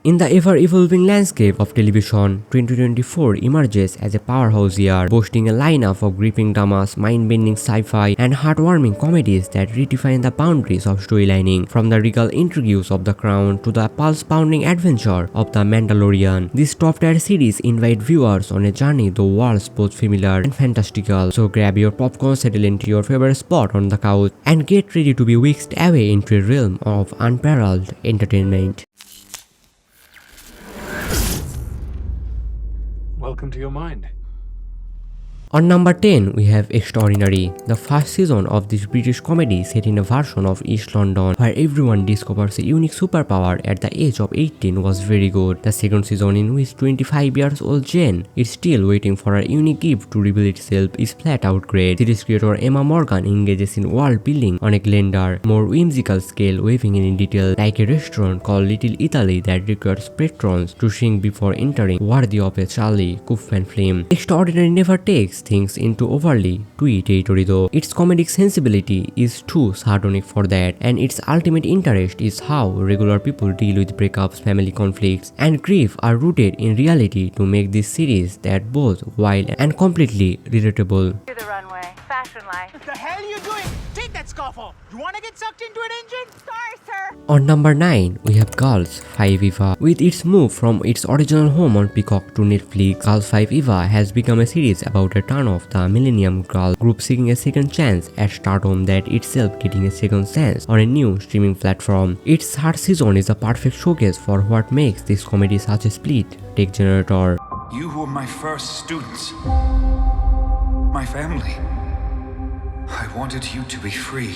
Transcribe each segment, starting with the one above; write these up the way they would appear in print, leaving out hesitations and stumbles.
In the ever-evolving landscape of television, 2024 emerges as a powerhouse year, boasting a lineup of gripping dramas, mind-bending sci-fi, and heartwarming comedies that redefine the boundaries of storylining. From the regal intrigues of The Crown to the pulse-pounding adventure of The Mandalorian, this top-tier series invite viewers on a journey through worlds both familiar and fantastical. So grab your popcorn, settle into your favorite spot on the couch, and get ready to be whisked away into a realm of unparalleled entertainment. Welcome to your mind. On number 10, we have Extraordinary, the first season of this British comedy set in a version of East London where everyone discovers a unique superpower at the age of 18 was very good. The second season, in which 25 years old Jane is still waiting for a unique gift to reveal itself, is flat out great. Series creator Emma Morgan engages in world building on a grander, more whimsical scale, weaving in detail like a restaurant called Little Italy that requires patrons to sing before entering, worthy of a Charlie Kaufman film. Extraordinary never takes things into overly twee territory though. Its comedic sensibility is too sardonic for that, and its ultimate interest is how regular people deal with breakups, family conflicts, and grief are rooted in reality to make this series that both wild and completely relatable. To the runway. Fashion life. What the hell are you doing? Take that scarf off. You want to get sucked into an engine? Sorry, sir. On number 9, we have Girls 5 Eva. With its move from its original home on Peacock to Netflix, Girls 5 Eva has become a series about a turn of the Millennium Girl group seeking a second chance at stardom that itself getting a second chance on a new streaming platform. Its third season is a perfect showcase for what makes this comedy such a split take generator. You were my first students. My family. I wanted you to be free.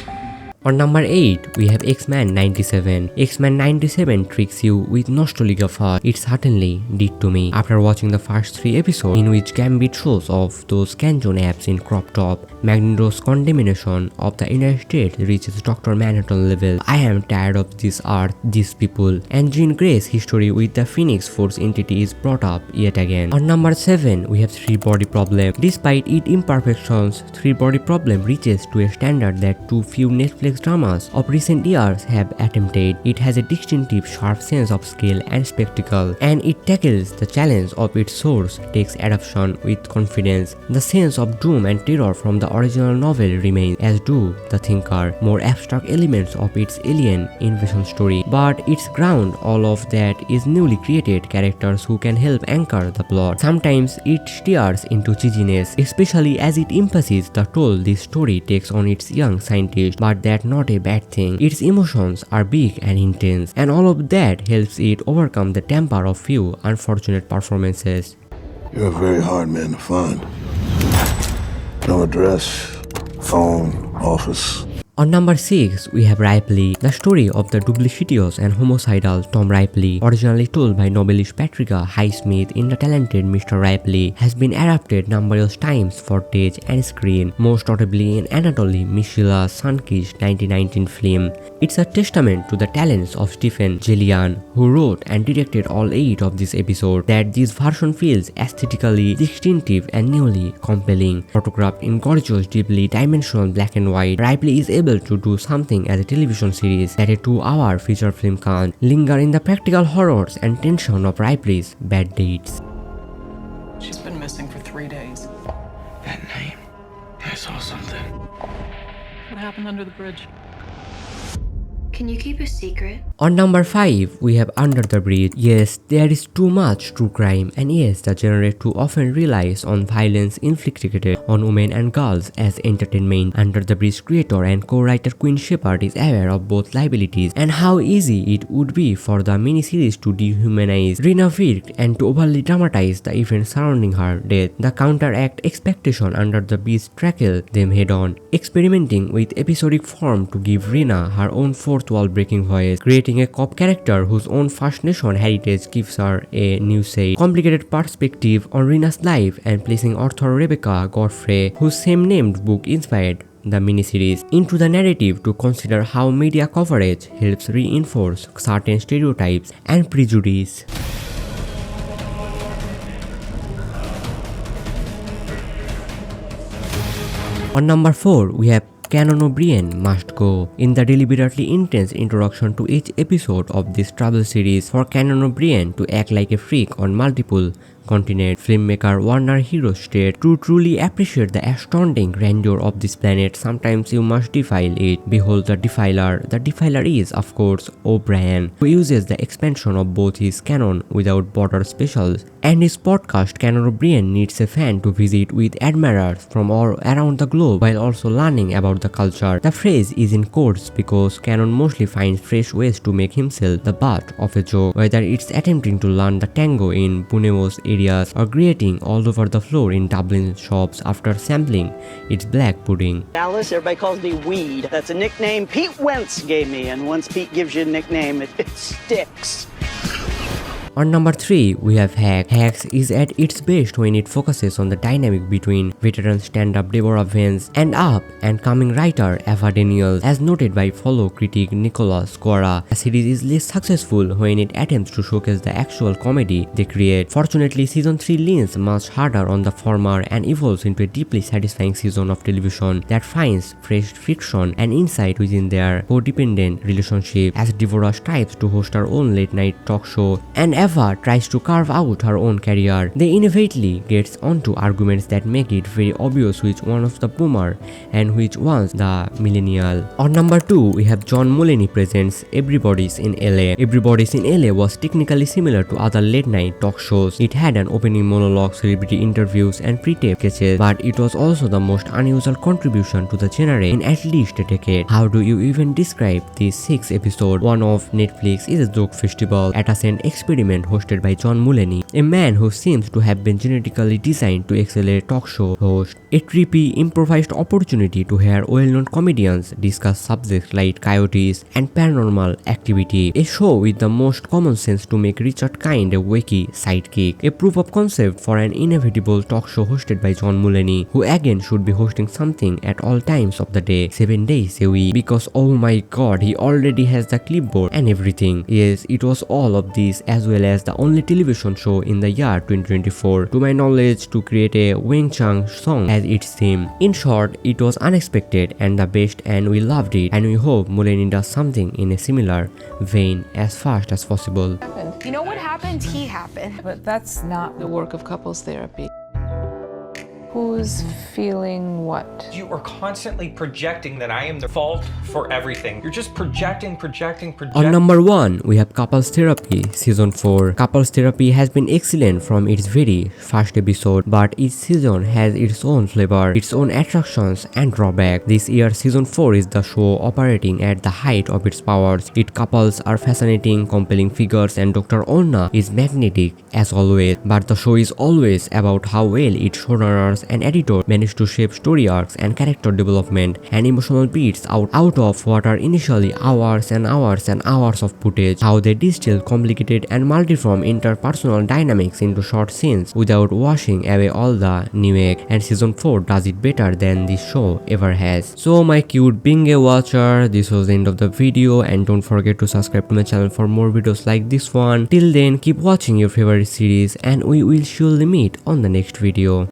On number 8, we have X-Men 97. X-Men 97 tricks you with nostalgia first. It certainly did to me. After watching the first 3 episodes, in which Gambit shows off those Kanjon abs in crop top, Magneto's condemnation of the United States reaches Dr. Manhattan level. I am tired of this Earth, these people. And Jean Grey's history with the Phoenix Force entity is brought up yet again. On number 7, we have Three Body Problem. Despite its imperfections, Three Body Problem reaches to a standard that too few Netflix dramas of recent years have attempted. It has a distinctive sharp sense of scale and spectacle, and it tackles the challenge of its source, takes adoption with confidence. The sense of doom and terror from the original novel remains, as do the thinker, more abstract elements of its alien invasion story, but its ground all of that is newly created characters who can help anchor the plot. Sometimes it steers into cheesiness, especially as it emphasizes the toll this story takes on its young scientist, but that not a bad thing. Its emotions are big and intense, and all of that helps it overcome the temper of few unfortunate performances. You're a very hard man to find. No address, phone, office. On number 6, we have Ripley, the story of the duplicitous and homicidal Tom Ripley, originally told by novelist Patricia Highsmith in The Talented Mr. Ripley, has been adapted numerous times for stage and screen, most notably in Anatoly Mishela's sun-kissed 1919 film. It's a testament to the talents of Stephen Gillian, who wrote and directed all 8 of these episodes, that this version feels aesthetically distinctive and newly compelling. Photographed in gorgeous, deeply dimensional black and white, Ripley is able to do something as a television series that a 2-hour feature film can't. Linger in the practical horrors and tension of Ripley's bad dates. She's been missing for 3 days. That name. I saw something. What happened under the bridge? Can you keep a secret? On number 5, we have Under the Bridge. Yes, there is too much true crime, and yes, the genre too often relies on violence inflicted on women and girls as entertainment. Under the Bridge creator and co-writer Queen Shepard is aware of both liabilities and how easy it would be for the miniseries to dehumanize Rena Virk and to overly dramatize the events surrounding her death. The counteract expectation Under the Bridge tackle them head-on, experimenting with episodic form to give Rena her own fourth wall-breaking voice, creating a cop character whose own First Nation heritage gives her a new say, complicated perspective on Rena's life, and placing author Rebecca Godfrey, whose same-named book inspired the miniseries, into the narrative to consider how media coverage helps reinforce certain stereotypes and prejudice. On number 4, we have Canon O'Brien must go. In the deliberately intense introduction to each episode of this travel series, for Canon O'Brien to act like a freak on multiple continent, filmmaker Warner Heroes stated, to truly appreciate the astounding grandeur of this planet, sometimes you must defile it. Behold the defiler. The defiler is, of course, O'Brien, who uses the expansion of both his canon without border specials and his podcast. Canon O'Brien needs a fan to visit with admirers from all around the globe while also learning about the culture. The phrase is in quotes because Canon mostly finds fresh ways to make himself the butt of a joke, whether it's attempting to learn the tango in Buenos Aires or grating all over the floor in Dublin shops after sampling its black pudding. Alice, everybody calls me Weed. That's a nickname Pete Wentz gave me, and once Pete gives you a nickname, it sticks. On number 3, we have Hacks. Hacks is at its best when it focuses on the dynamic between veteran stand-up Deborah Vance and up-and-coming writer Ava Daniels. As noted by fellow critic Nicolas Squara, the series is less successful when it attempts to showcase the actual comedy they create. Fortunately, season 3 leans much harder on the former and evolves into a deeply satisfying season of television that finds fresh friction and insight within their codependent relationship. As Deborah strives to host her own late-night talk show and Eva tries to carve out her own career, they inevitably gets onto arguments that make it very obvious which one of the boomer and which one's the millennial. On number 2, we have John Mulaney presents Everybody's in LA. Everybody's in LA was technically similar to other late-night talk shows. It had an opening monologue, celebrity interviews, and pre-tape sketches, but it was also the most unusual contribution to the genre in at least a decade. How do you even describe this 6 episode one of Netflix is a joke festival adjacent experiment hosted by John Mulaney, a man who seems to have been genetically designed to excel as a talk show host. A trippy, improvised opportunity to hear well-known comedians discuss subjects like coyotes and paranormal activity. A show with the most common sense to make Richard Kind a wacky sidekick. A proof of concept for an inevitable talk show hosted by John Mulaney, who again should be hosting something at all times of the day, 7 days a week, because oh my god, he already has the clipboard and everything. Yes, it was all of this as well as the only television show in the year 2024, to my knowledge, to create a Wing Chun song as its theme. In short, it was unexpected and the best, and we loved it, and we hope Mulaney does something in a similar vein as fast as possible. You know what happened? He happened. But that's not the work of couples therapy. Who's feeling what? You are constantly projecting that I am the fault for everything. You're just projecting. On number 1, we have Couples Therapy Season 4. Couples Therapy has been excellent from its very first episode, but each season has its own flavor, its own attractions and drawbacks. This year, Season 4 is the show operating at the height of its powers. Its couples are fascinating, compelling figures, and Dr. Onna is magnetic as always, but the show is always about how well its showrunners and editor managed to shape story arcs and character development and emotional beats out of what are initially hours and hours and hours of footage, how they distill complicated and multiform interpersonal dynamics into short scenes without washing away all the nuance, and season 4 does it better than this show ever has. So my cute binge watcher, this was the end of the video, and don't forget to subscribe to my channel for more videos like this one. Till then, keep watching your favorite series and we will surely meet on the next video.